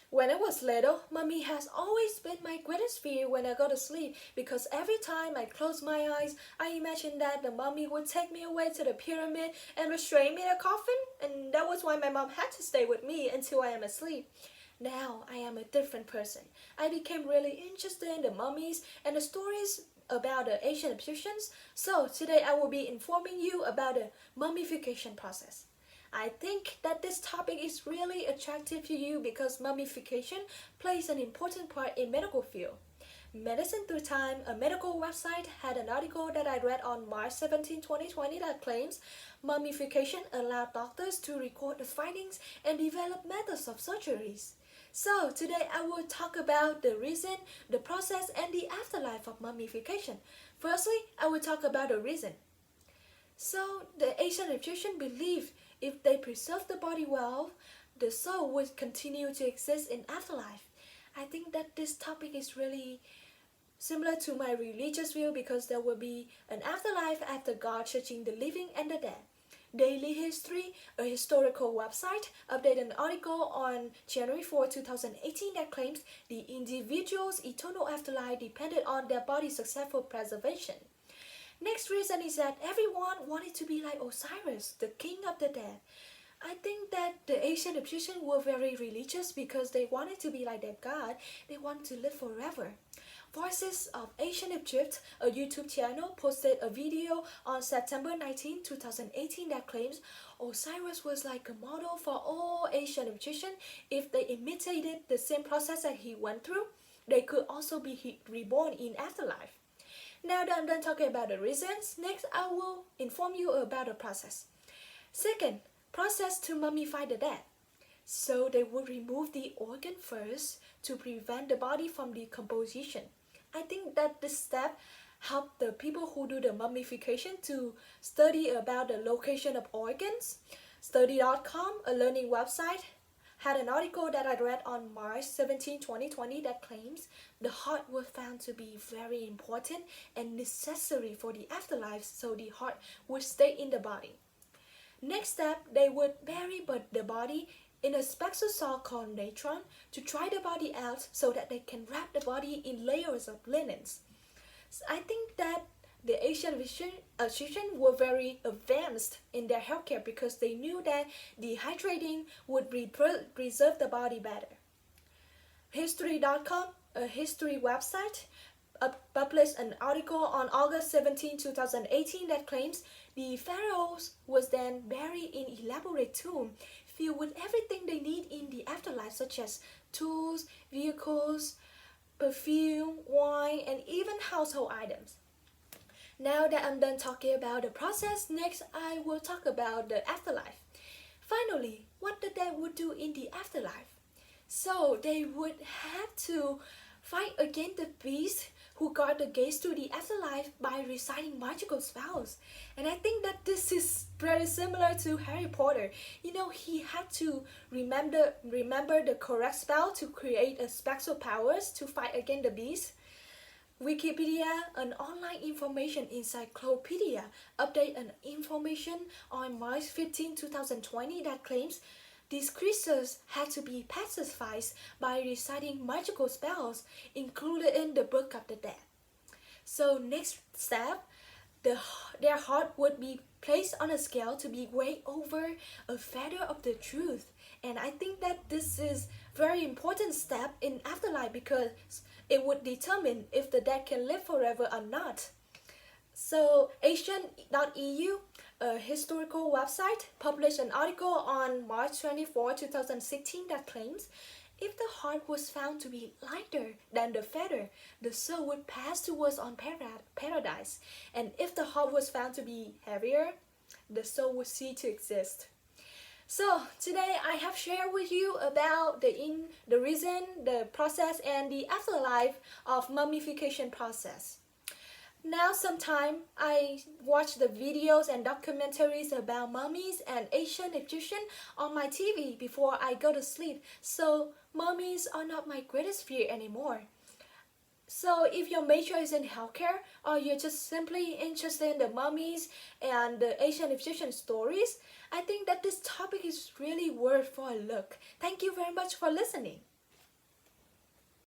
When I was little, Mummy has always been my greatest fear when I go to sleep because every time I close my eyes, I imagine that the mummy would take me away to the pyramid and restrain me in a coffin, and that was why my mom had to stay with me until I am asleep. Now I am a different person. I became really interested in the mummies and the stories about the ancient Egyptians, so today I will be informing you about the mummification process. I think that this topic is really attractive to you because mummification plays an important part in medical field. Medicine Through Time, a medical website, had an article that I read on March 17, 2020 that claims mummification allowed doctors to record the findings and develop methods of surgeries. So today I will talk about the reason, the process, and the afterlife of mummification. Firstly, I will talk about the reason. So the ancient Egyptians believed if they preserved the body well, the soul would continue to exist in afterlife. I think that this topic is really similar to my religious view because there will be an afterlife after God judging the living and the dead. Daily History, a historical website, updated an article on January 4, 2018 that claims the individual's eternal afterlife depended on their body's successful preservation. Next reason is that everyone wanted to be like Osiris, the king of the dead. I think that the ancient Egyptians were very religious because they wanted to be like their god. They wanted to live forever. Voices of Ancient Egypt, a YouTube channel, posted a video on September 19, 2018 that claims Osiris was like a model for all ancient Egyptians. If they imitated the same process that he went through, they could also be reborn in afterlife. Now that I'm done talking about the reasons, next I will inform you about the process. Second, process to mummify the dead. So they would remove the organ first to prevent the body from decomposition. I think that this step helped the people who do the mummification to study about the location of organs. Study.com, a learning website, had an article that I read on March 17, 2020 that claims the heart was found to be very important and necessary for the afterlife, so the heart would stay in the body. Next step, they would bury the body in a special saw called natron to dry the body out so that they can wrap the body in layers of linens. So I think that the ancient Egyptians were very advanced in their healthcare because they knew that dehydrating would preserve the body better. History.com, a history website, published an article on August 17, 2018 that claims the pharaohs was then buried in elaborate tomb filled with everything they need in the afterlife, such as tools, vehicles, perfume, wine, and even household items. Now that I'm done talking about the process, next I will talk about the afterlife. Finally, what the dead would do in the afterlife. So they would have to fight against the beast who guard the gates to the afterlife by reciting magical spells. And I think that this is very similar to Harry Potter. You know, he had to remember the correct spell to create a special powers to fight against the beast. Wikipedia, an online information encyclopedia, update an information on March 15, 2020 that claims these creatures had to be pacified by reciting magical spells included in the Book of the Dead. So next step, their heart would be placed on a scale to be weighed over a feather of the truth. And I think that this is very important step in afterlife because it would determine if the dead can live forever or not. So Asian.eu, a historical website, published an article on March 24, 2016 that claims if the heart was found to be lighter than the feather, the soul would pass towards on paradise. And if the heart was found to be heavier, the soul would cease to exist. So today I have shared with you about the reason, the process, and the afterlife of mummification process. Now sometime I watch the videos and documentaries about mummies and ancient Egyptian on my TV before I go to sleep, so mummies are not my greatest fear anymore. So if your major is in healthcare or you're just simply interested in the mummies and the ancient Egyptian stories, I think that this topic is really worth for a look. Thank you very much for listening.